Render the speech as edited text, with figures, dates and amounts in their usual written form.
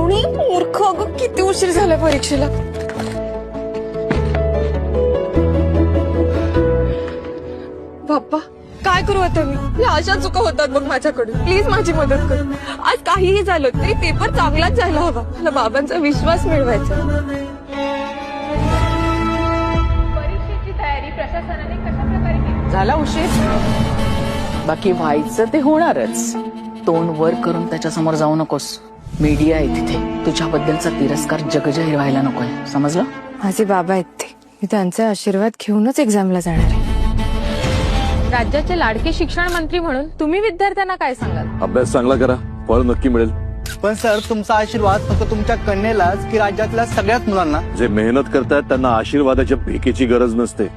पाहुणी मूर्ख, अगं किती उशीर झाला परीक्षेला. बाप्पा काय करू आता मी? या अशा चुका होतात बघ माझ्याकडून. प्लीज माझी मदत कर. आज काहीही झालं तरी पेपर चांगलाच जायला हवा. मला बाबांचा विश्वास मिळवायचा. परीक्षेची तयारी प्रशासनाने कशा प्रकारे केली? झाला उशीर. बाकी व्हायचं ते होणारच. तोंड वर करून त्याच्यासमोर जाऊ नकोस. मीडिया आहे तिथे. तुझ्याबद्दलचा तिरस्कार जगजाहीर व्हायला नकोय, समजलं? माझे बाबा आहेत ते. मी त्यांचा आशीर्वाद घेऊनच एक्झामला जाणार आहे. राज्याचे लाडके शिक्षण मंत्री म्हणून तुम्ही विद्यार्थ्यांना काय सांगाल? अभ्यास चांगला करा, फळ नक्की मिळेल. पण सर, तुमचा आशीर्वाद फक्त तुमच्या कन्येलाच की राज्यातल्या सगळ्याच मुलांना? जे मेहनत करतायत त्यांना आशीर्वादाच्या भेटीची गरज नसते.